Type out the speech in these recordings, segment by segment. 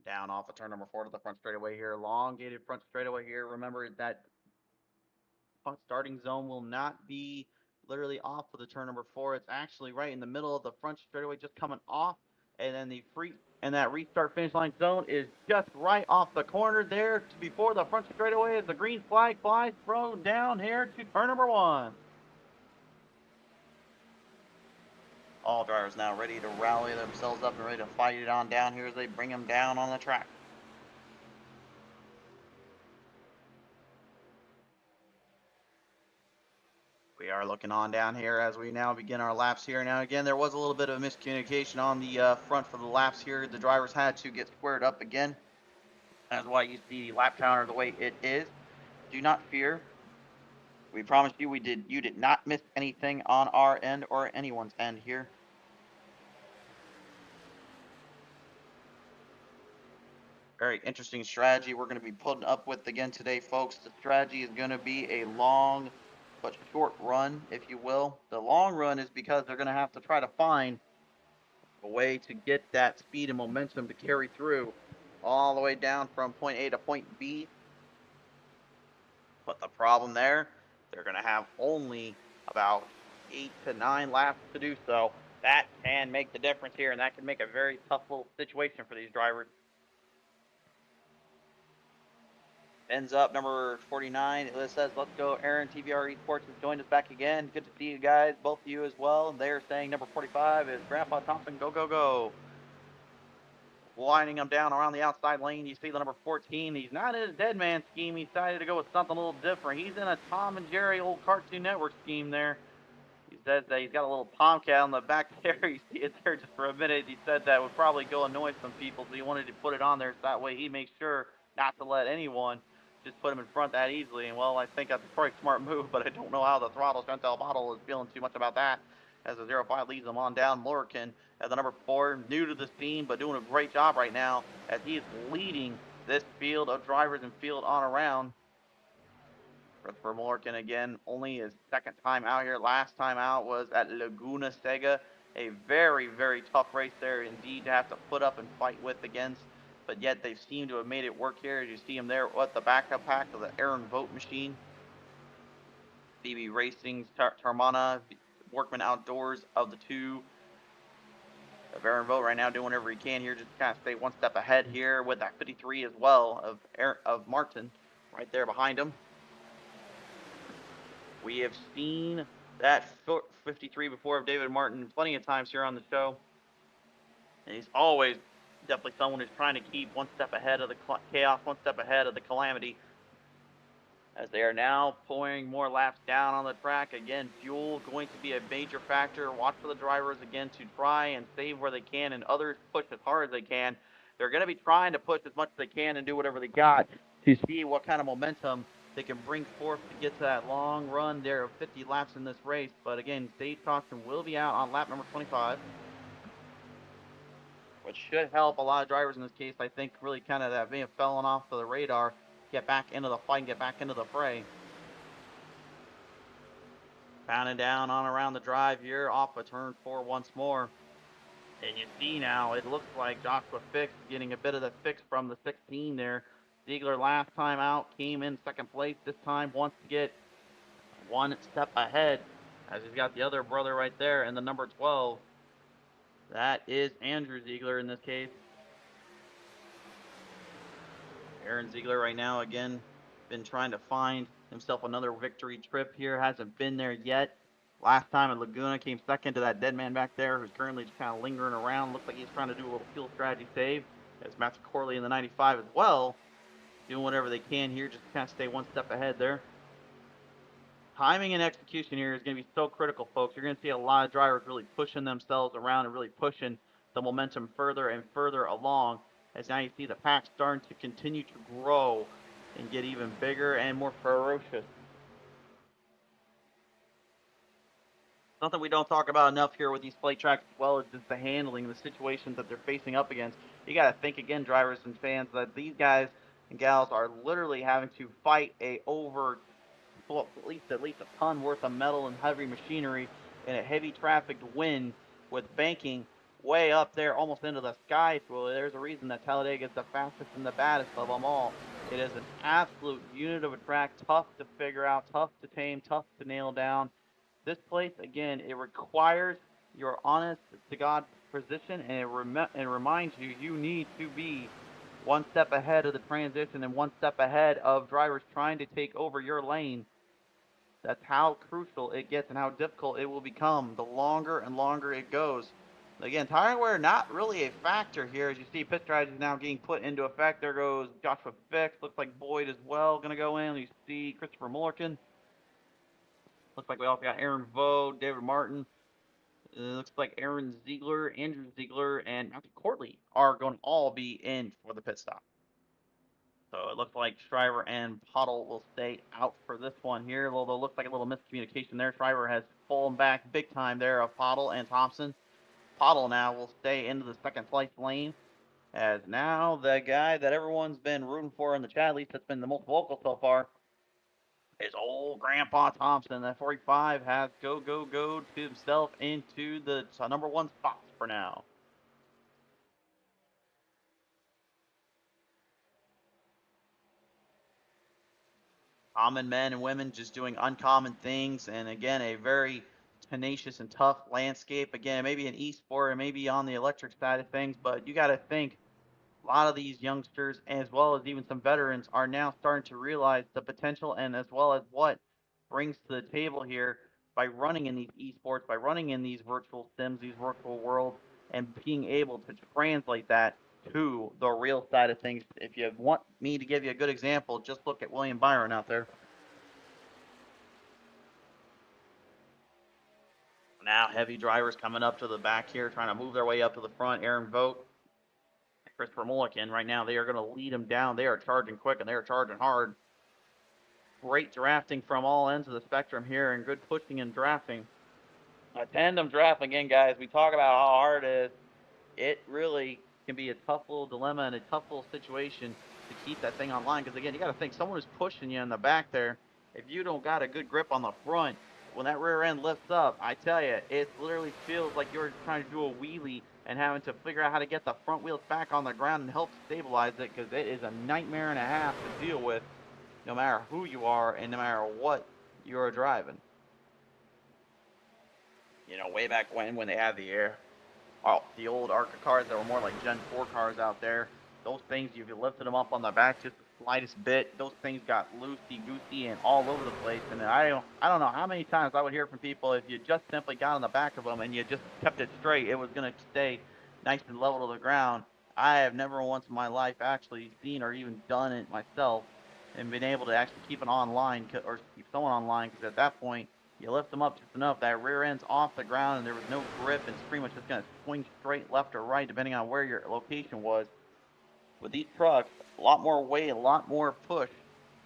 Down off of turn number 4 to the front straightaway here. Elongated front straightaway here. Remember that starting zone will not be literally off of the turn number 4. It's actually right in the middle of the front straightaway, just coming off, and then that restart finish line zone is just right off the corner there before the front straightaway as the green flag flies thrown down here to turn number 1. All drivers now ready to rally themselves up and ready to fight it on down here as they bring them down on the track. We are looking on down here as we now begin our laps here. Now, again, there was a little bit of miscommunication on the front for the laps here. The drivers had to get squared up again. That's why you see the lap counter the way it is. Do not fear. We promise you you did not miss anything on our end or anyone's end here. Very interesting strategy we're going to be putting up with again today, folks. The strategy is going to be a long but short run, if you will. The long run is because they're going to have to try to find a way to get that speed and momentum to carry through all the way down from point A to point B. But the problem there, they're going to have only about 8 to 9 laps to do so. That can make the difference here, and that can make a very tough little situation for these drivers. Ends up number 49. It says, let's go. Aaron, TVR Esports has joined us back again. Good to see you guys, both of you as well. They're saying number 45 is Grandpa Thompson. Go, go, go. Winding him down around the outside lane. You see the number 14. He's not in a dead man scheme. He decided to go with something a little different. He's in a Tom and Jerry old Cartoon Network scheme there. He says that he's got a little Tomcat on the back there. You see it there just for a minute. He said that would probably go annoy some people, so he wanted to put it on there so that way he makes sure not to let anyone just put him in front that easily. And well, I think that's a pretty smart move, but I don't know how the throttle Chantel Bottle is feeling too much about that. As the 05 leads him on down, Lorcan at the number 4, new to the scene, but doing a great job right now as he is leading this field of drivers and field on around. Christopher Morgan again, only his second time out here. Last time out was at Laguna Seca. A very, very tough race there indeed to have to put up and fight with against. But yet they seem to have made it work here. As you see him there with the backup pack of the Aaron Vote machine. BB Racing's Tarmana, Workman Outdoors of the two. Aaron Vote right now doing whatever he can here just to kind of stay one step ahead here with that 53 as well of Martin right there behind him. We have seen that 53 before of David Martin plenty of times here on the show. And he's always definitely someone who's trying to keep one step ahead of the chaos, one step ahead of the calamity. As they are now pouring more laps down on the track. Again, fuel going to be a major factor. Watch for the drivers again to try and save where they can, and others push as hard as they can. They're going to be trying to push as much as they can and do whatever they got to see what kind of momentum they can bring forth to get to that long run there of 50 laps in this race. But again, stage caution will be out on lap number 25, which should help a lot of drivers in this case. I think really kind of that may have fallen off of the radar, get back into the fight and get back into the fray. Pounding down on around the drive here off of turn 4 once more. And you see now, it looks like Joshua Fix getting a bit of the fix from the 16 there. Ziegler last time out came in second place. This time wants to get one step ahead as he's got the other brother right there in the number 12. That is Andrew Ziegler in this case. Aaron Ziegler right now, again, been trying to find himself another victory trip here. Hasn't been there yet. Last time at Laguna came second to that dead man back there who's currently just kind of lingering around. Looks like he's trying to do a little fuel strategy save. As Matthew Corley in the 95 as well. Doing whatever they can here just to kind of stay one step ahead there. Timing and execution here is going to be so critical, folks. You're going to see a lot of drivers really pushing themselves around and really pushing the momentum further and further along. As now you see the pack starting to continue to grow and get even bigger and more ferocious. Something we don't talk about enough here with these plate tracks as well is just the handling, the situations that they're facing up against. You got to think again, drivers and fans, that these guys and gals are literally having to fight at least a ton worth of metal and heavy machinery in a heavy trafficked wind with banking way up there, almost into the sky. Well, there's a reason that Talladega is the fastest and the baddest of them all. It is an absolute unit of a track, tough to figure out, tough to tame, tough to nail down. This place, again, it requires your honest to God position, and it reminds you you need to be one step ahead of the transition and one step ahead of drivers trying to take over your lane. That's how crucial it gets and how difficult it will become the longer and longer it goes. Again, tire wear not really a factor here. As you see, pit strategy is now getting put into effect. There goes Joshua Fix. Looks like Boyd as well going to go in. You see Christopher Mullerkin. Looks like we also got Aaron Vogt, David Martin. Looks like Aaron Ziegler, Andrew Ziegler, and Matthew Courtley are going to all be in for the pit stop. So it looks like Shriver and Pottle will stay out for this one here, although it looks like a little miscommunication there. Shriver has fallen back big time there of Pottle and Thompson. Pottle now will stay into the second slice lane, as now the guy that everyone's been rooting for in the chat, at least that's been the most vocal so far, is old Grandpa Thompson. That 45 has go to himself into the number one spots for now. Common men and women just doing uncommon things, and again, a very tenacious and tough landscape. Again, maybe an e-sport and maybe on the electric side of things, but you got to think a lot of these youngsters, as well as even some veterans, are now starting to realize the potential and as well as what brings to the table here by running in these esports, by running in these virtual sims, these virtual worlds, and being able to translate that to the real side of things. If you want me to give you a good example, just look at William Byron out there. Now heavy drivers coming up to the back here, trying to move their way up to the front. Aaron Vogt, Christopher Mulliken, right now they are going to lead them down. They are charging quick and they are charging hard. Great drafting from all ends of the spectrum here, and good pushing and drafting. A tandem draft, again, guys, we talk about how hard it is. It really can be a tough little dilemma and a tough little situation to keep that thing online, because again, you got to think someone is pushing you in the back there. If you don't got a good grip on the front, when that rear end lifts up, I tell you, it literally feels like you're trying to do a wheelie and having to figure out how to get the front wheels back on the ground and help stabilize it, because it is a nightmare and a half to deal with, no matter who you are and no matter what you're driving. You know, way back when they had the old ARCA cars that were more like Gen 4 cars out there, those things, if you lifted them up on the back just the slightest bit, those things got loosey-goosey and all over the place. And I don't know how many times I would hear from people, if you just simply got on the back of them and you just kept it straight, it was going to stay nice and level to the ground. I have never once in my life actually seen or even done it myself and been able to actually keep it online or keep someone online, because at that point, you lift them up just enough, that rear end's off the ground and there was no grip, and it's pretty much just going to swing straight left or right depending on where your location was. With these trucks, a lot more weight, a lot more push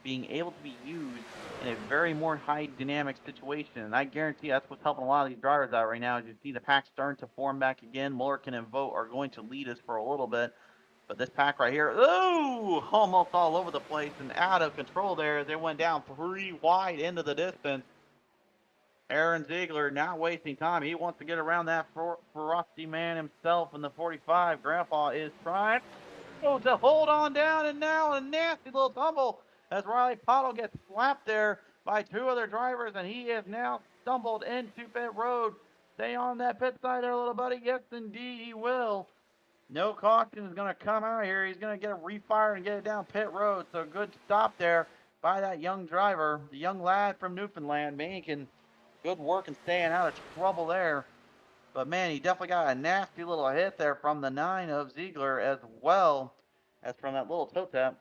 being able to be used in a very more high dynamic situation. And I guarantee that's what's helping a lot of these drivers out right now. As you see the pack starting to form back again, Mullerkin and Vogt are going to lead us for a little bit. But this pack right here, ooh, almost all over the place and out of control there. They went down 3 wide into the distance. Aaron Ziegler not wasting time. He wants to get around that ferocity man himself in the 45. Grandpa is trying to hold on down, and now a nasty little tumble as Riley Pottle gets slapped there by 2 other drivers, and he has now stumbled into pit road. Stay on that pit side there, little buddy. Yes, indeed, he will. No caution is going to come out here. He's going to get a refire and get it down pit road. So good stop there by that young driver, the young lad from Newfoundland, making good work and staying out of trouble there. But man, he definitely got a nasty little hit there from the 9 of Ziegler, as well as from that little toe tap.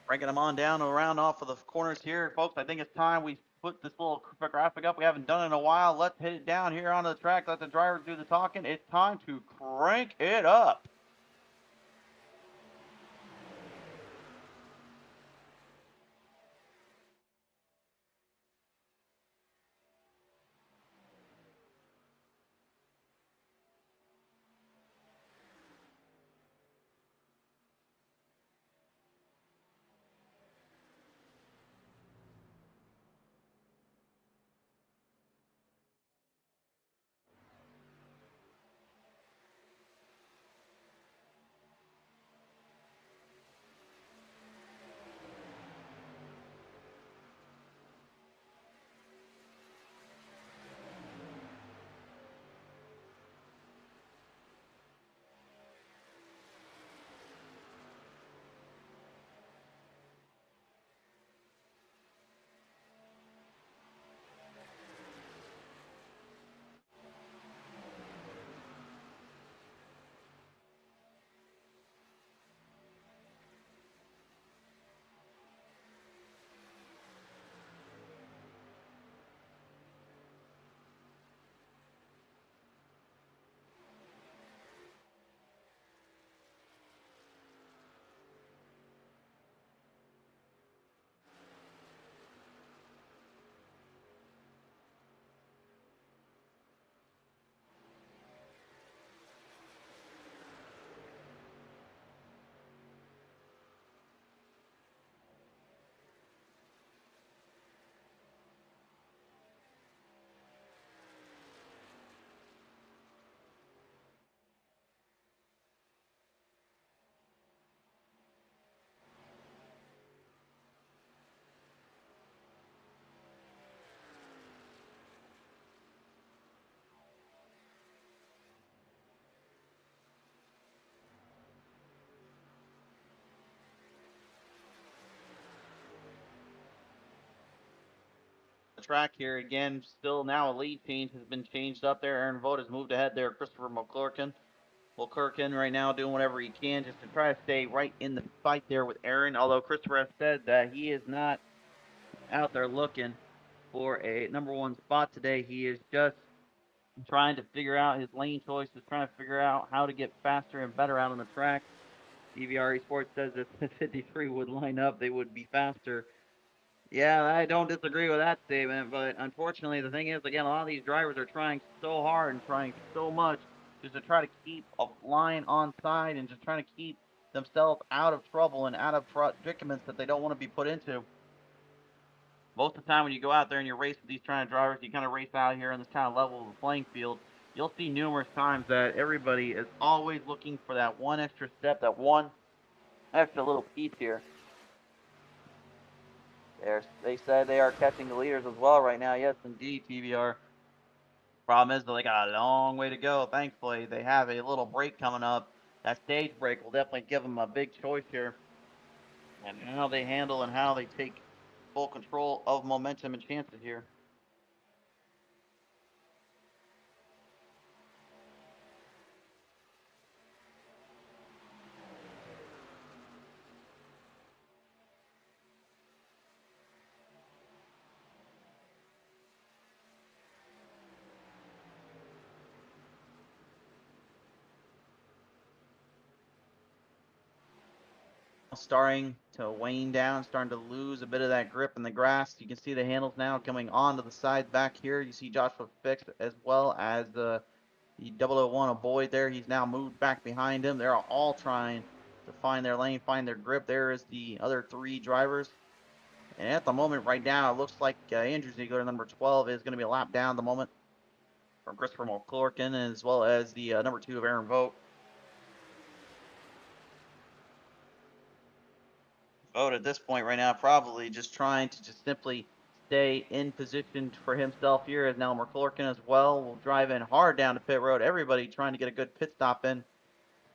Breaking them on down around off of the corners here, folks. I think it's time we put this little graphic up. We haven't done it in a while. Let's hit it down here onto the track. Let the drivers do the talking. It's time to crank it up. track here again. Still now a lead change has been changed up there. Aaron Vogt has moved ahead there. Christopher McClurkin. McClurkin right now doing whatever he can just to try to stay right in the fight there with Aaron. Although Christopher has said that he is not out there looking for a #1 spot today. He is just trying to figure out his lane choices, trying to figure out how to get faster and better out on the track. DVR Esports says if the 53 would line up, they would be faster. Yeah, I don't disagree with that statement, but unfortunately, the thing is, again, a lot of these drivers are trying so hard and trying so much just to try to keep a line on side and just trying to keep themselves out of trouble and out of predicaments that they don't want to be put into. Most of the time when you go out there and you race with these kind of drivers, you kind of race out here on this kind of level of the playing field, you'll see numerous times that everybody is always looking for that one extra step, that one extra little piece here. They said they are catching the leaders as well right now. Yes, indeed, TVR. Problem is, though, they got a long way to go. Thankfully, they have a little break coming up. That stage break will definitely give them a big choice here. And how they handle and how they take full control of momentum and chances here. Starting to wane down, starting to lose a bit of that grip in the grass. You can see the handles now coming onto the side back here. You see Joshua Fix as well as the 001 Boyd there. He's now moved back behind him. They're all trying to find their lane, find their grip. There is the other three drivers. And at the moment right now, it looks like Andrew Ziegler, number 12, is going to be a lap down at the moment from Christopher McClurkin, as well as the number 2 of Aaron Vogt. Vogt at this point right now probably just trying to just simply stay in position for himself here, as now McClurkin as well will drive in hard down to pit road. Everybody trying to get a good pit stop in.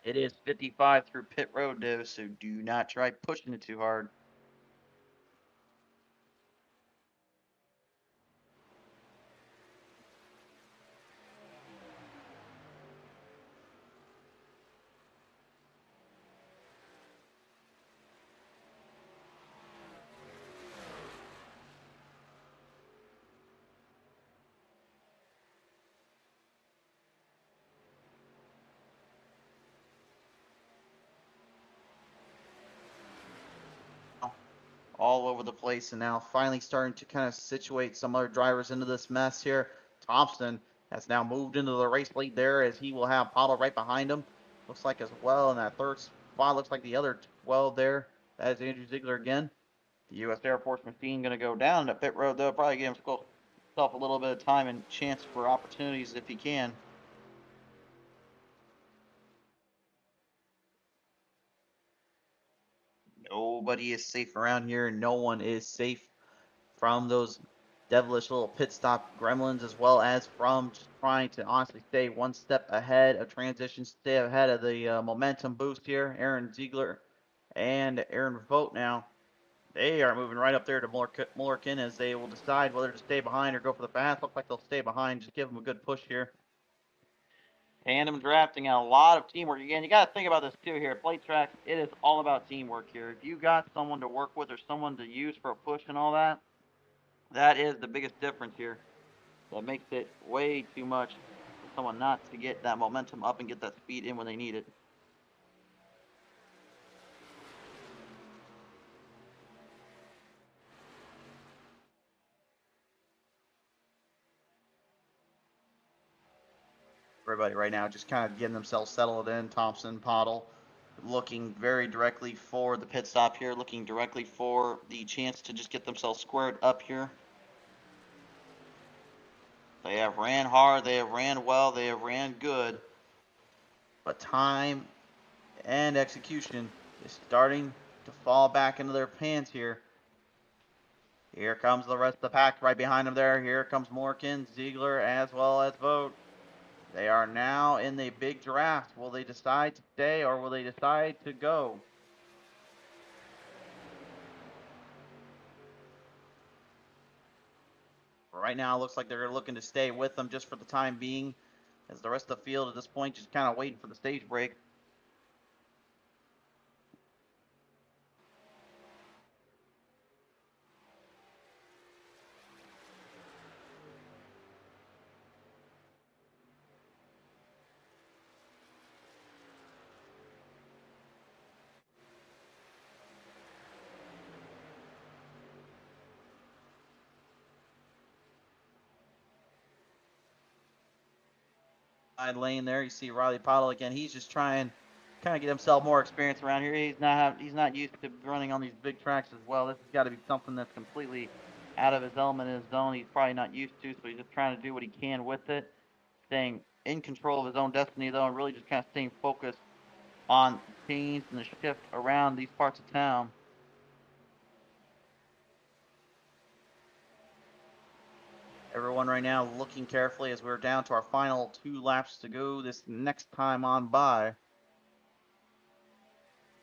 It is 55 through pit road, though, so do not try pushing it too hard. All over the place, and now finally starting to kind of situate some other drivers into this mess here. Thompson has now moved into the race lead there, as he will have Paddle right behind him. Looks like as well in that third spot, looks like the other 12 there. That is Andrew Ziegler again. The U.S. Air Force machine going to go down to pit road, though. Probably give himself a little bit of time and chance for opportunities if he can. Nobody is safe around here. No one is safe from those devilish little pit stop gremlins, as well as from just trying to honestly stay one step ahead of transition, stay ahead of the momentum boost here. Aaron Ziegler and Aaron Vogt now, they are moving right up there to Mullerkin as they will decide whether to stay behind or go for the pass. Looks like they'll stay behind, just give them a good push here. Tandem drafting and a lot of teamwork. Again, you got to think about this too here. Plate tracks, it is all about teamwork here. If you got someone to work with or someone to use for a push and all that, that is the biggest difference here. That makes it way too much for someone not to get that momentum up and get that speed in when they need it. Everybody right now just kind of getting themselves settled in. Thompson, Pottle, looking very directly for the pit stop here, looking directly for the chance to just get themselves squared up here. They have ran hard, they have ran well, they have ran good. But time and execution is starting to fall back into their pants here. Here comes the rest of the pack right behind them there. Here comes Morkin, Ziegler, as well as Vogt. They are now in the big draft. Will they decide to stay or will they decide to go? right now it looks like they're looking to stay with them just for the time being, as the rest of the field at this point just kind of waiting for the stage break. Side lane there, you see Riley Pottle again. He's just trying kind of get himself more experience around here. He's not used to running on these big tracks as well. This has got to be something that's completely out of his element, his zone. He's probably not used to, so he's just trying to do what he can with it, staying in control of his own destiny though, and really just kind of staying focused on the change and the shift around these parts of town. Everyone right now looking carefully as we're down to our final 2 laps to go this next time on by.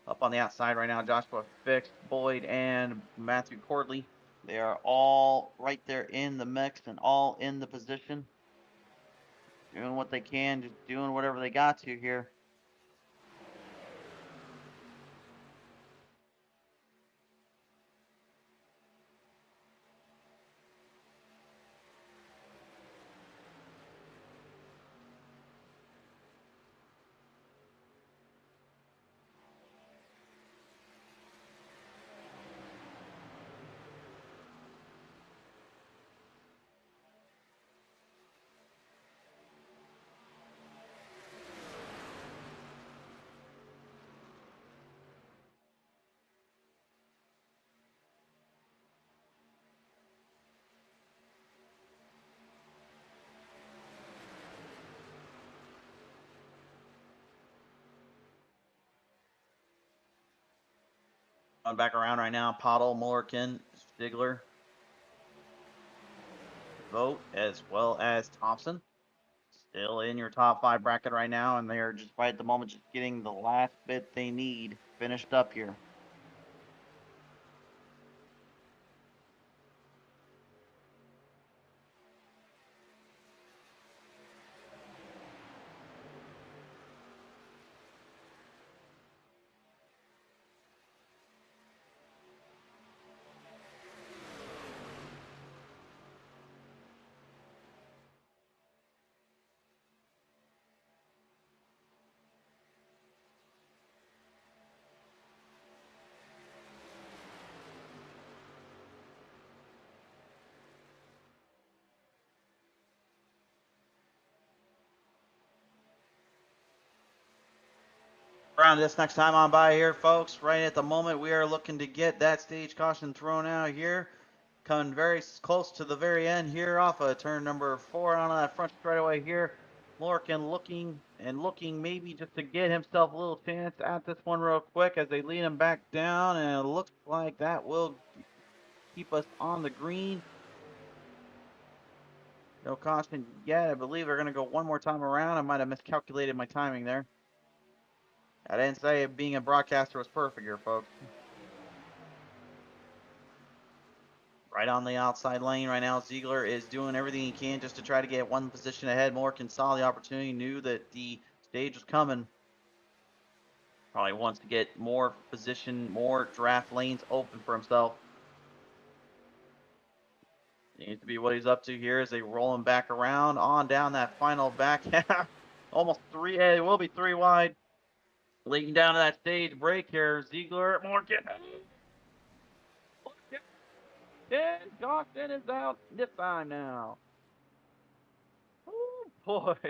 Up on the outside right now, Joshua Fix, Boyd, and Matthew Cordley. They are all right there in the mix and all in the position. Doing what they can, just doing whatever they got to here. On back around right now, Pottle, Mullerkin, Stigler, Vogt, as well as Thompson. Still in your top 5 bracket right now, and they're just right at the moment just getting the last bit they need finished up here. Around this next time on by here, folks, right at the moment we are looking to get that stage caution thrown out here. Coming very close to the very end here off of turn number 4 on that front straightaway here. Lorcan looking maybe just to get himself a little chance at this one real quick as they lead him back down, and it looks like that will keep us on the green. No caution yet. I believe they're going to go one more time around. I might have miscalculated my timing there. I didn't say being a broadcaster was perfect here, folks. Right on the outside lane right now, Ziegler is doing everything he can just to try to get one position ahead. Morgan saw the opportunity, knew that the stage was coming. Probably wants to get more position, more draft lanes open for himself. Needs to be what he's up to here as they roll him back around on down that final back half. Almost 3, it will be 3 wide. Leading down to that stage break here, Ziegler, Morgan. And Johnson is out this time now. Oh boy.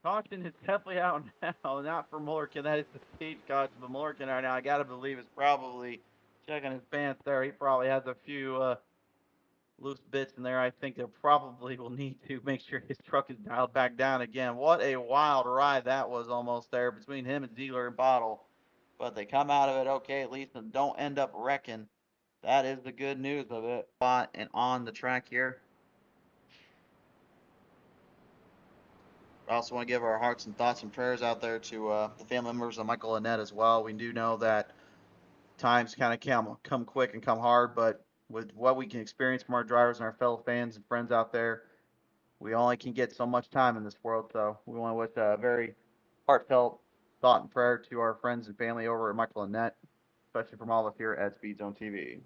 Caution is definitely out now, not for Mullerkin. That is the stage caution, but Mullerkin right now, I gotta believe, is probably checking his pants there. He probably has a few loose bits in there. I think they probably will need to make sure his truck is dialed back down again. What a wild ride that was almost there between him and Ziegler and Bottle. But they come out of it okay at least and don't end up wrecking. That is the good news of it. Spot and on the track here. I also want to give our hearts and thoughts and prayers out there to the family members of Michael and Annette as well. We do know that times kind of come quick and come hard, but with what we can experience from our drivers and our fellow fans and friends out there. We only can get so much time in this world, so we want to wish a very heartfelt thought and prayer to our friends and family over at Michael and Net, especially from all of us here at Speed Zone TV.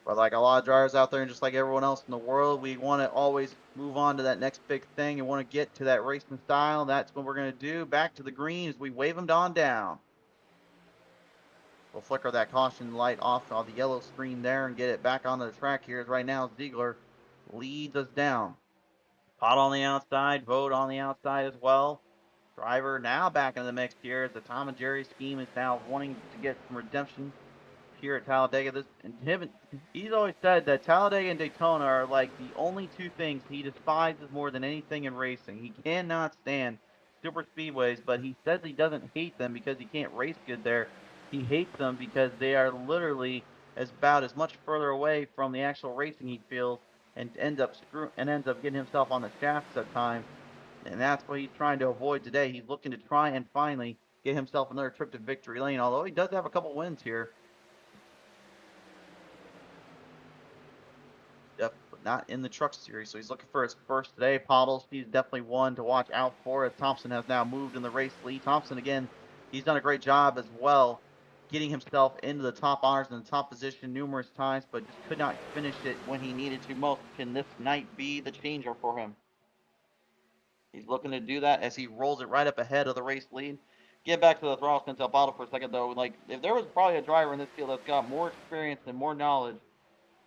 But like a lot of drivers out there, and just like everyone else in the world, we want to always move on to that next big thing and want to get to that racing style. That's what we're going to do. Back to the green as we wave them on down. We'll flicker that caution light off on the yellow screen there and get it back onto the track here. As right now, Ziegler leads us down. Pot on the outside, Vote on the outside as well. Driver now back in the mix here as the Tom and Jerry scheme is now wanting to get some redemption here at Talladega. He's always said that Talladega and Daytona are like the only two things he despises more than anything in racing. He cannot stand super speedways, but he says he doesn't hate them because he can't race good there. He hates them because they are literally about as much further away from the actual racing he feels, and ends up getting himself on the shafts at times. And that's what he's trying to avoid today. He's looking to try and finally get himself another trip to victory lane, although he does have a couple wins here. But not in the truck series, so he's looking for his first today. Pottles, he's definitely one to watch out for, as Thompson has now moved in the race lead. Thompson, again, he's done a great job as well, getting himself into the top honors and the top position numerous times, but just could not finish it when he needed to most. Can this night be the changer for him? He's looking to do that as he rolls it right up ahead of the race lead. Get back to the throttle spin to Bottle for a second, though. Like, if there was probably a driver in this field that's got more experience and more knowledge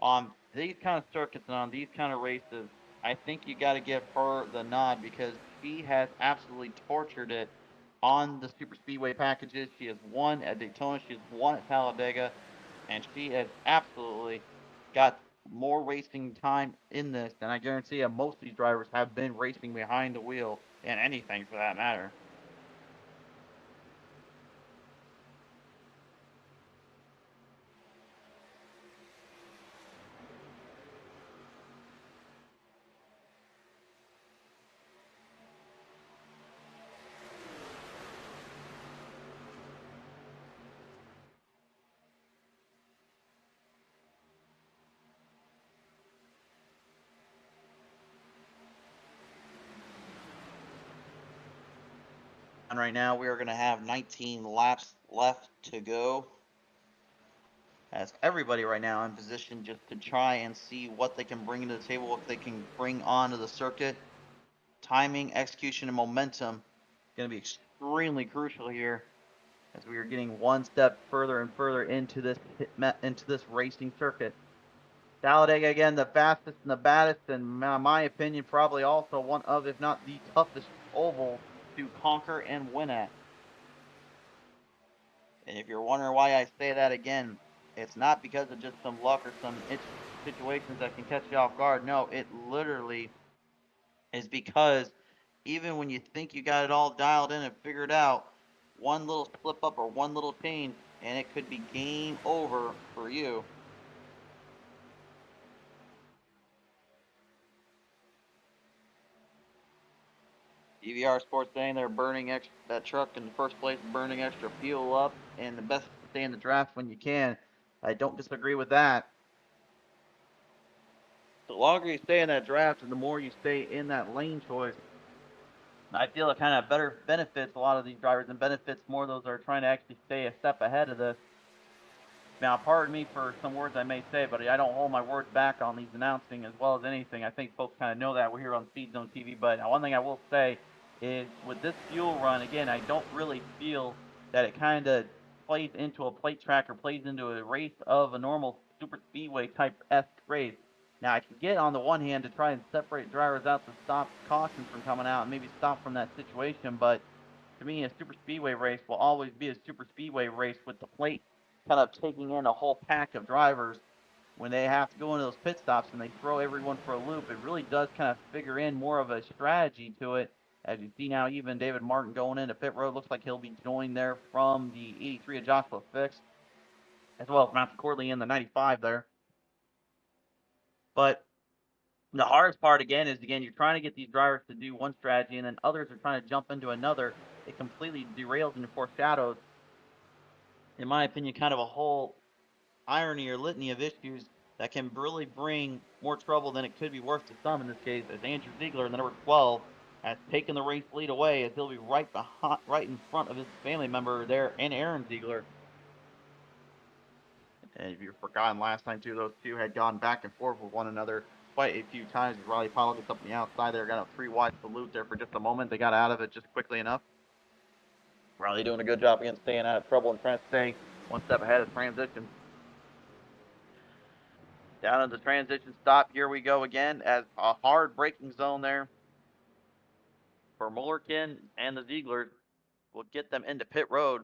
on these kind of circuits and on these kind of races, I think you got to give her the nod because she has absolutely tortured it on the super speedway packages. She has won at Daytona, she has won at Talladega, and she has absolutely got more racing time in this than I guarantee you most of these drivers have been racing behind the wheel in anything for that matter. And right now we are going to have 19 laps left to go, as everybody right now in position just to try and see what they can bring to the table, what they can bring onto the circuit. Timing, execution, and momentum going to be extremely crucial here as we are getting one step further and further into this racing circuit. Talladega again, the fastest and the baddest, and in my opinion, probably also one of, if not the toughest oval to conquer and win at. And if you're wondering why I say that again, it's not because of just some luck or some situations that can catch you off guard. No, it literally is because even when you think you got it all dialed in and figured out, one little slip up or one little change, and it could be game over for you. DVR Sports saying they're burning that truck in the first place, burning extra fuel up, and the best to stay in the draft when you can. I don't disagree with that. The longer you stay in that draft and the more you stay in that lane choice, I feel it kind of better benefits a lot of these drivers and benefits more those that are trying to actually stay a step ahead of this. Now, pardon me for some words I may say, but I don't hold my words back on these announcing as well as anything. I think folks kind of know that we're here on Speed Zone TV, but one thing I will say is with this fuel run, again, I don't really feel that it kind of plays into a plate track or plays into a race of a normal super speedway type-esque race. Now, I can get on the one hand to try and separate drivers out to stop cautions from coming out and maybe stop from that situation, but to me, a super speedway race will always be a super speedway race with the plate kind of taking in a whole pack of drivers when they have to go into those pit stops and they throw everyone for a loop. It really does kind of figure in more of a strategy to it. As you see now, even David Martin going into pit road looks like he'll be joined there from the 83 of Joshua Fix, as well as Matthew Corley in the 95 there. But the hardest part again is you're trying to get these drivers to do one strategy and then others are trying to jump into another. It completely derails and foreshadows in my opinion, kind of a whole irony or litany of issues that can really bring more trouble than it could be worth to some in this case, as Andrew Ziegler, the number 12, has taken the race lead away, as he'll be right in front of his family member there, and Aaron Ziegler. And if you've forgotten last time too, those two had gone back and forth with one another quite a few times. Riley Powell gets up on the outside there, got a 3 wide salute there for just a moment. They got out of it just quickly enough. Riley doing a good job again, staying out of trouble and trying to stay one step ahead of transition. Down in the transition stop, here we go again, as a hard braking zone there for Mullerkin and the Zieglers will get them into pit road.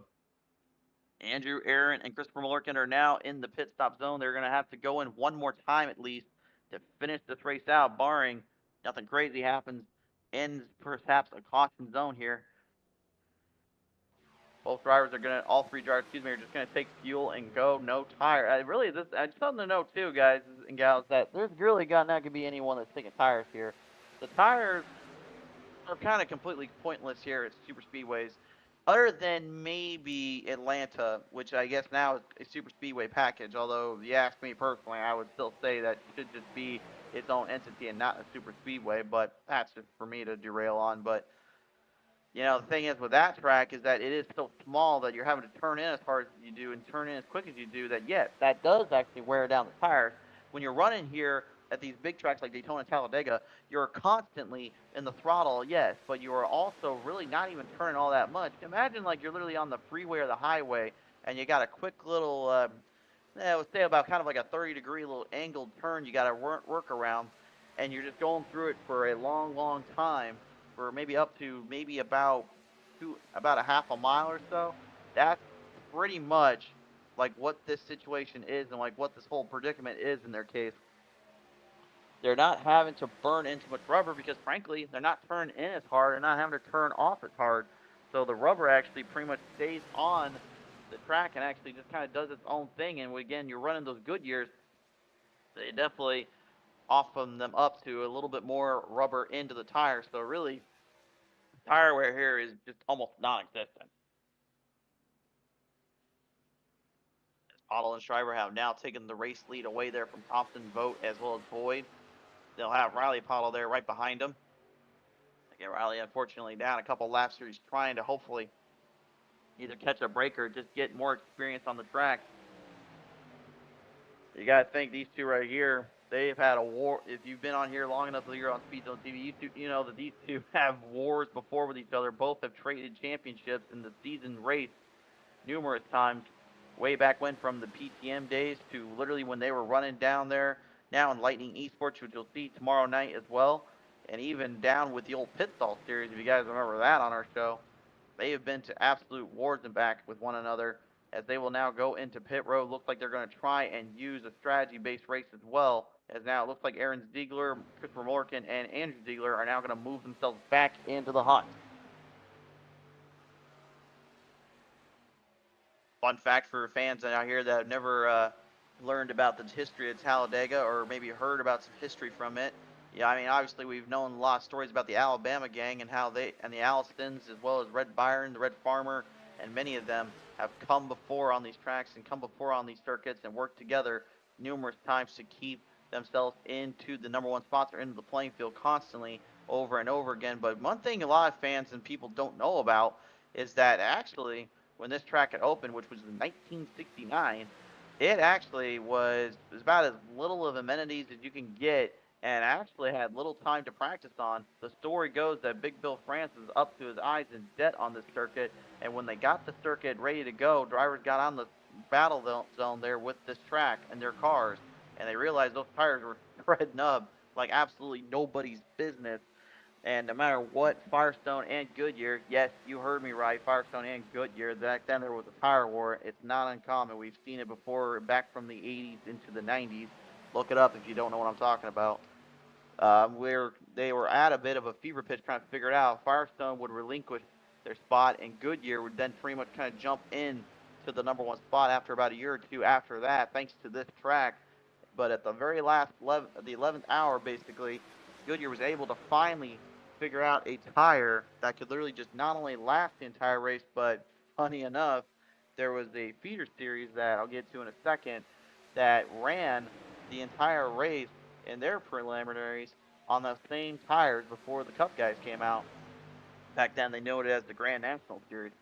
Andrew, Aaron, and Christopher Mullerkin are now in the pit stop zone. They're going to have to go in one more time at least to finish this race out, barring nothing crazy happens in perhaps a caution zone here. Both drivers are going to, all three drivers, excuse me, are just going to take fuel and go. No tire. Really, this something to note too, guys and gals, that there's really not going to be anyone that's taking tires here. The tires are kind of completely pointless here at super speedways, other than maybe Atlanta, which I guess now is a super speedway package. Although, if you ask me personally, I would still say that should just be its own entity and not a super speedway. But that's just for me to derail on. But you know, the thing is with that track is that it is so small that you're having to turn in as hard as you do and turn in as quick as you do. That yes, that does actually wear down the tires. When you're running here at these big tracks like Daytona and Talladega, you're constantly in the throttle, yes, but you are also really not even turning all that much. Imagine like you're literally on the freeway or the highway and you got a quick little, let's say about kind of like a 30-degree little angled turn you got to work around, and you're just going through it for a long, long time for maybe up to maybe about a half a mile or so. That's pretty much like what this situation is and like what this whole predicament is in their case. They're not having to burn into much rubber because frankly they're not turning in as hard and not having to turn off as hard. So the rubber actually pretty much stays on the track and actually just kind of does its own thing. And again, you're running those good years, they definitely often them up to a little bit more rubber into the tire. So really, tire wear here is just almost non-existent. Otto and Schreiber have now taken the race lead away there from Thompson, Vogt, as well as Boyd. They'll have Riley Pottle there right behind them. Again, Riley unfortunately down a couple laps here. He's trying to hopefully either catch a break or just get more experience on the track. You got to think these two right here, they've had a war. If you've been on here long enough that you're on Speed Zone TV, you know that these two have wars before with each other. Both have traded championships in the season race numerous times, way back when, from the PTM days to literally when they were running down there now in Lightning Esports, which you'll see tomorrow night as well, and even down with the old Pit Stall series, if you guys remember that on our show. They have been to absolute wars and back with one another, as they will now go into pit road. Looks like they're going to try and use a strategy-based race as well, as now it looks like Aaron Ziegler, Christopher Morgan, and Andrew Ziegler are now going to move themselves back into the hunt. Fun fact for fans out here that have never learned about the history of Talladega or maybe heard about some history from it. Yeah, I mean, obviously we've known a lot of stories about the Alabama gang and how they, and the Allistons, as well as Red Byron, the Red Farmer, and many of them have come before on these tracks and come before on these circuits and worked together numerous times to keep themselves into the number one spots or into the playing field constantly over and over again. But one thing a lot of fans and people don't know about is that actually when this track had opened, which was in 1969, it actually was about as little of amenities as you can get and actually had little time to practice on. The story goes that Big Bill France was up to his eyes in debt on this circuit, and when they got the circuit ready to go, drivers got on the battle zone there with this track and their cars, and they realized those tires were shredding up like absolutely nobody's business. And no matter what, Firestone and Goodyear, yes, you heard me right, Firestone and Goodyear, back then there was a tire war. It's not uncommon. We've seen it before back from the 80s into the 90s. Look it up if you don't know what I'm talking about. Where they were at a bit of a fever pitch trying to figure it out. Firestone would relinquish their spot, and Goodyear would then pretty much kind of jump in to the number one spot after about a year or two after that, thanks to this track. But at the very last, the 11th hour, basically, Goodyear was able to finally figure out a tire that could literally just not only last the entire race, but funny enough, there was a feeder series that I'll get to in a second that ran the entire race in their preliminaries on the same tires before the Cup guys came out. Back then, they knew it as the Grand National Series.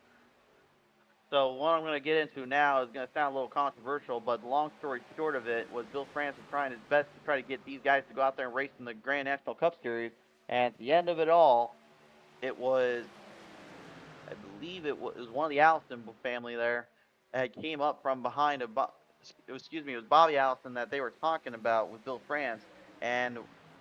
So what I'm going to get into now is going to sound a little controversial, but the long story short of it was Bill France was trying his best to try to get these guys to go out there and race in the Grand National Cup Series. And at the end of it all, it was, I believe it was one of the Allison family there that came up from behind excuse me, it was Bobby Allison that they were talking about with Bill France, and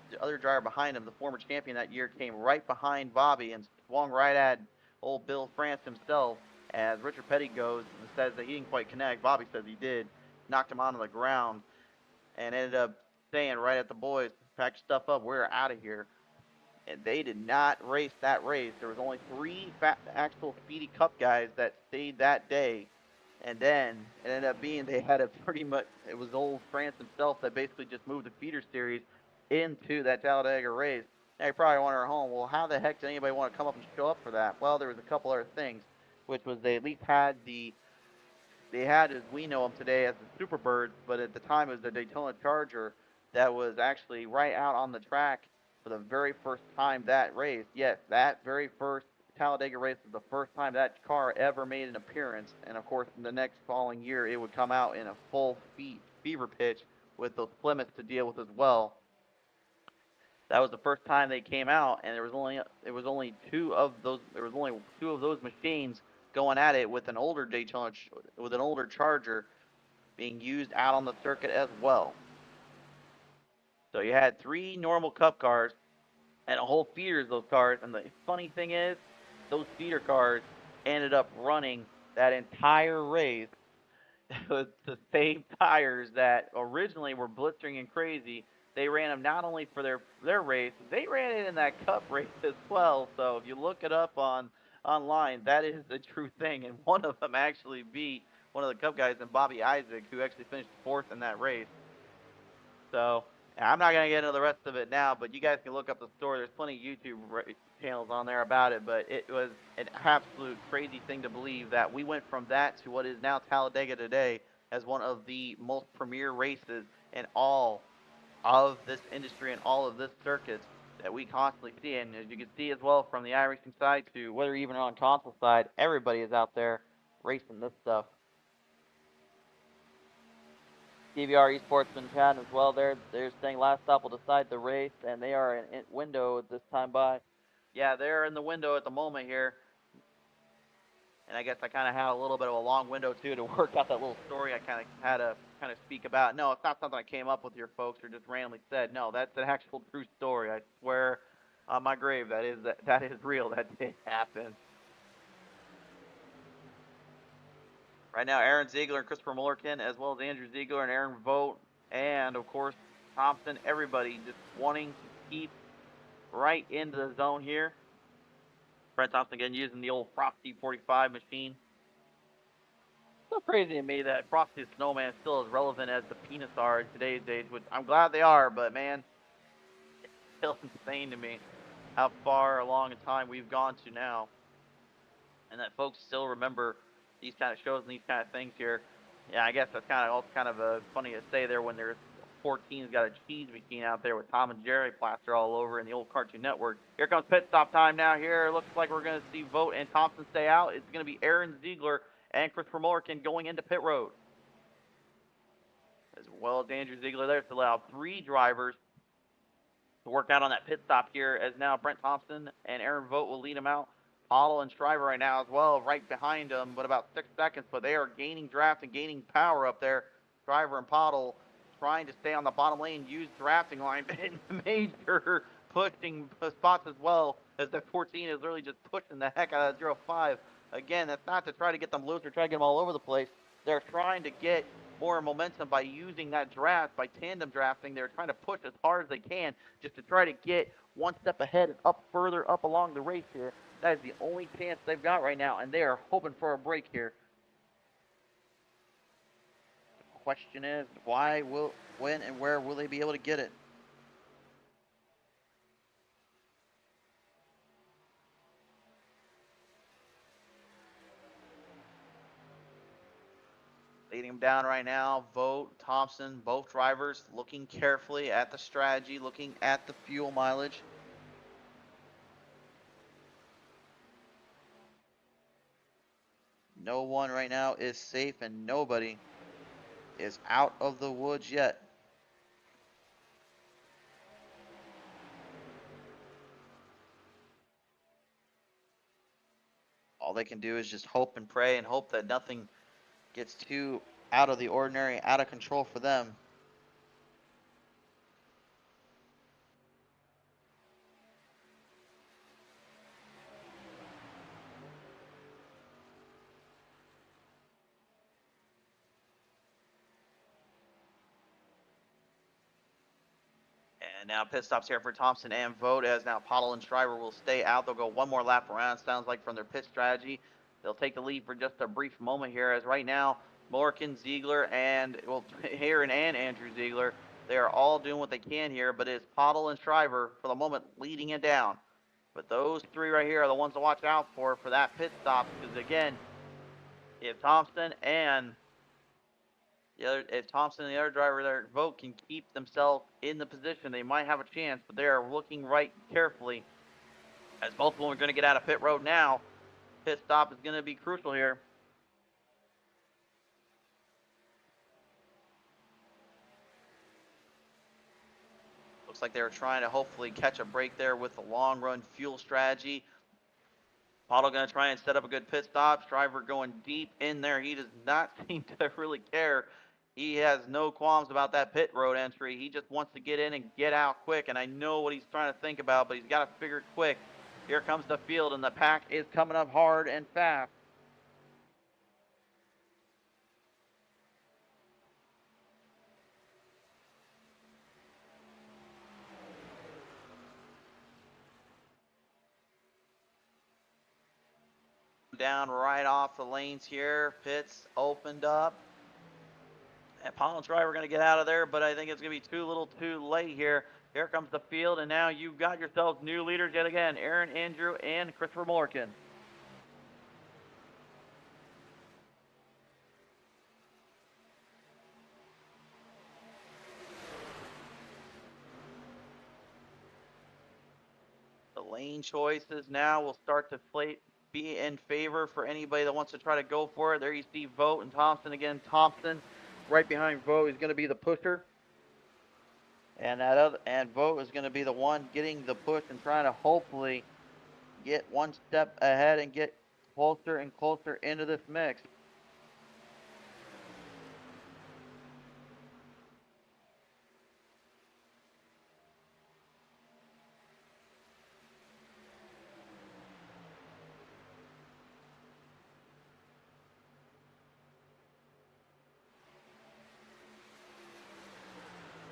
the other driver behind him, the former champion that year, came right behind Bobby and swung right at old Bill France himself. As Richard Petty goes and says that he didn't quite connect, Bobby says he did, knocked him onto the ground, and ended up saying right at the boys, pack your stuff up, we're out of here. And they did not race that race. There was only three actual Speedy Cup guys that stayed that day, and then it ended up being they had a pretty much it was old France himself that basically just moved the feeder series into that Talladega race. Now you probably wonder at home, well, how the heck did anybody want to come up and show up for that? Well, there was a couple other things, which was they at least had they had, as we know them today, as the Superbirds, but at the time it was the Daytona Charger that was actually right out on the track for the very first time that race. Yes, that very first Talladega race was the first time that car ever made an appearance. And of course, in the next following year, it would come out in a full fever pitch with those Plymouths to deal with as well. That was the first time they came out, and there was only two of those machines going at it with an older Daytona with an older Charger being used out on the circuit as well. So you had three normal Cup cars and a whole feeder of those cars. And the funny thing is, those feeder cars ended up running that entire race with the same tires that originally were blistering and crazy. They ran them not only for their race, they ran it in that Cup race as well. So if you look it up online, that is the true thing. And one of them actually beat one of the Cup guys, and Bobby Isaac, who actually finished fourth in that race. So I'm not gonna get into the rest of it now, but you guys can look up the story. There's plenty of YouTube channels on there about it. But it was an absolute crazy thing to believe that we went from that to what is now Talladega today as one of the most premier races in all of this industry and all of this circuits that we constantly see. And as you can see as well from the iRacing side to whether even on console side, everybody is out there racing this stuff. DVR Esportsman chat as well. They're saying last stop will decide the race, and they are in window this time by. Yeah, they're in the window at the moment here, and I guess I kind of had a little bit of a long window too to work out that little story I kind of had to kind of speak about. No, it's not something I came up with here, folks, or just randomly said. No, that's an actual true story. I swear on my grave that is real. That did happen. Right now, Aaron Ziegler and Christopher Mullerkin, as well as Andrew Ziegler and Aaron Vogt, and of course Thompson, everybody just wanting to keep right into the zone here. Brent Thompson again using the old Frosty 45 machine. So crazy to me that Frosty the Snowman is still as relevant as the Peanuts are in today's age, which I'm glad they are, but man, it's still insane to me how far along in time we've gone to now, and that folks still remember these kind of shows and these kind of things here. Yeah, I guess that's kind of funny to say there when there's 14's got a cheese machine out there with Tom and Jerry plaster all over in the old Cartoon Network. Here comes pit stop time now. Here looks like we're going to see Vogt and Thompson stay out. It's going to be Aaron Ziegler and Christopher Mullerkin going into pit road, as well as Andrew Ziegler there to allow three drivers to work out on that pit stop here, as now Brent Thompson and Aaron Vogt will lead them out. Otto and Shriver right now as well, right behind them, but about 6 seconds. But they are gaining draft and gaining power up there. Shriver and Pottle trying to stay on the bottom lane, use drafting line, and major pushing spots as well, as the 14 is really just pushing the heck out of that 05. Again, that's not to try to get them loose or try to get them all over the place. They're trying to get more momentum by using that draft, by tandem drafting. They're trying to push as hard as they can just to try to get one step ahead and up further up along the race here. That is the only chance they've got right now, and they are hoping for a break here. The question is, when, and where will they be able to get it? them down right now. Vogt, Thompson, both drivers looking carefully at the strategy, looking at the fuel mileage. No one right now is safe and nobody is out of the woods yet. All they can do is just hope and pray and hope that nothing gets too out of the ordinary, out of control for them. And now pit stops here for Thompson and Vogt, as now Pottle and Shriver will stay out. They'll go one more lap around. Sounds like from their pit strategy, they'll take the lead for just a brief moment here, as right now Morgan, Ziegler, and well, Heron and Andrew Ziegler, they are all doing what they can here, but it's Pottle and Shriver for the moment leading it down. But those three right here are the ones to watch out for that pit stop, because again, if Thompson and if Thompson and the other driver there, Vogt, can keep themselves in the position, they might have a chance, but they are looking right carefully, as both of them are going to get out of pit road now. Pit stop is going to be crucial here. Looks like they were trying to hopefully catch a break there with the long run fuel strategy. Pottle going to try and set up a good pit stop. Shriver going deep in there. He does not seem to really care. He has no qualms about that pit road entry. He just wants to get in and get out quick, and I know what he's trying to think about, but he's got to figure it quick. Here comes the field, and the pack is coming up hard and fast. Down right off the lanes here. Pits opened up. And Pottle and Shriver are going to get out of there, but I think it's going to be too little too late here. Here comes the field, and now you've got yourselves new leaders yet again, Aaron, Andrew, and Christopher Morgan. The lane choices now will start to be in favor for anybody that wants to try to go for it. There you see Vogt and Thompson again. Thompson right behind Vogt is going to be the pusher. And Vogt is going to be the one getting the push and trying to hopefully get one step ahead and get closer and closer into this mix.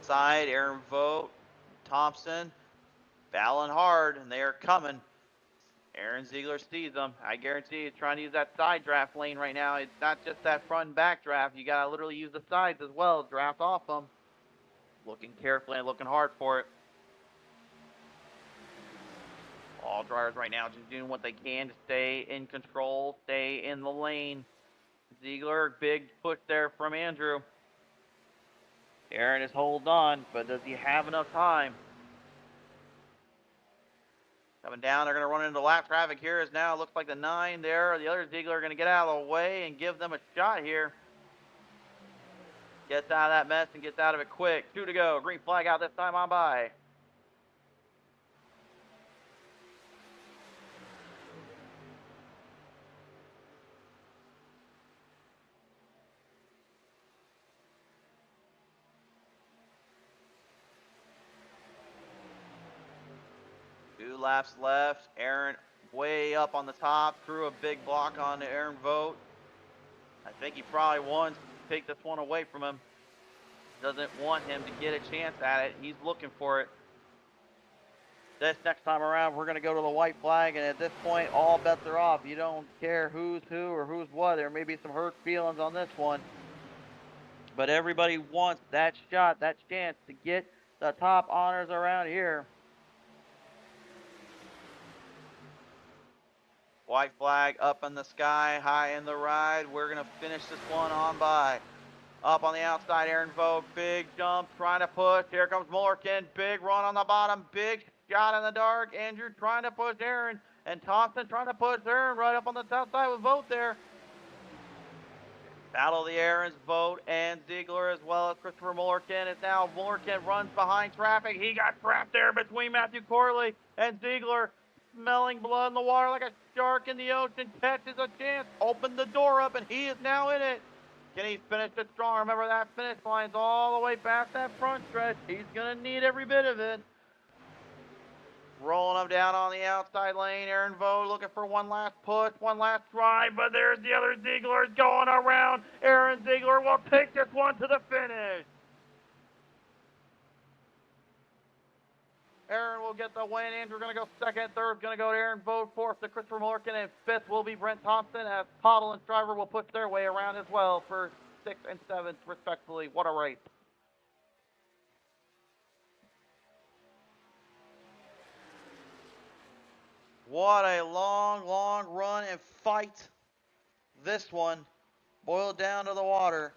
Side, Aaron Vogt, Thompson, battling hard, and they are coming. Aaron Ziegler sees them. I guarantee he's trying to use that side draft lane right now. It's not just that front and back draft. You got to literally use the sides as well. Draft off them. Looking carefully and looking hard for it. All drivers right now just doing what they can to stay in control, stay in the lane. Ziegler, big push there from Andrew. Aaron is holding on, but does he have enough time? Coming down, they're going to run into lap traffic here. Is now looks like the 9 there. The other Ziegler are going to get out of the way and give them a shot here. Gets out of that mess and gets out of it quick. 2 to go. Green flag out this time on by. Two laps left. Aaron way up on the top. Threw a big block on Aaron Vogt. I think he probably wants to take this one away from him. Doesn't want him to get a chance at it. He's looking for it. This next time around, we're going to go to the white flag, and at this point, all bets are off. You don't care who's who or who's what. There may be some hurt feelings on this one, but everybody wants that shot, that chance to get the top honors around here. White flag up in the sky, high in the ride. We're going to finish this one on by. Up on the outside, Aaron Vogt, big jump, trying to push. Here comes Mullerkin, big run on the bottom, big shot in the dark. Andrew trying to push Aaron, and Thompson trying to push Aaron right up on the top side with Vogt there. Battle of the Aarons, Vogt and Ziegler, as well as Christopher Mullerkin. Is now Mullerkin runs behind traffic. He got trapped there between Matthew Corley and Ziegler, smelling blood in the water like a shark in the ocean. Catches a chance, opened the door up, and he is now in it. Can he finish it strong? Remember, that finish line's all the way past that front stretch. He's going to need every bit of it. Rolling him down on the outside lane. Aaron Vogt looking for one last push, one last try, but there's the other Ziegler going around. Aaron Ziegler will take this one to the finish. Aaron will get the win. Andrew going to go second. Third going to go to Aaron Vogt. Fourth to Christopher Mullerkin. And fifth will be Brent Thompson, as Pottle and Shriver will push their way around as well for sixth and seventh, respectively. What a race. What a long, long run and fight. This one boiled down to the wire.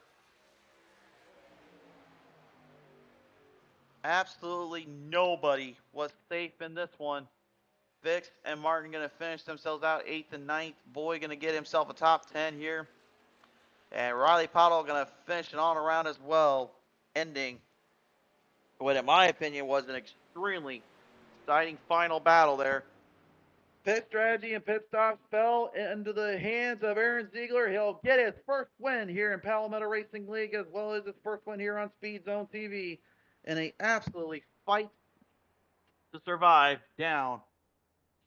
Absolutely nobody was safe in this one. Vix and Martin going to finish themselves out 8th and 9th. Boy going to get himself a top 10 here. And Riley Pottle going to finish it on around as well, ending what, in my opinion, was an extremely exciting final battle there. Pit strategy and pit stops fell into the hands of Aaron Ziegler. He'll get his first win here in Palmetto Racing League, as well as his first win here on Speed Zone TV, in a absolutely fight to survive down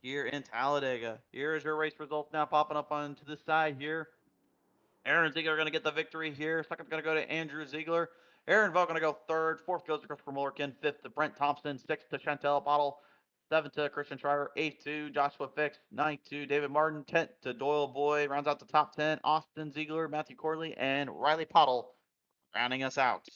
here in Talladega. Here is your race results now popping up onto the side here. Aaron Ziegler going to get the victory here. Second's going to go to Andrew Ziegler. Aaron Vogt going to go third. Fourth goes to Christopher Mullerkin. Fifth to Brent Thompson. Sixth to Chantel Bottle. Seventh to Christian Shriver. Eighth to Joshua Fix. Ninth to David Martin. 10th to Doyle Boy. Rounds out the top 10. Austin Ziegler, Matthew Corley, and Riley Pottle rounding us out.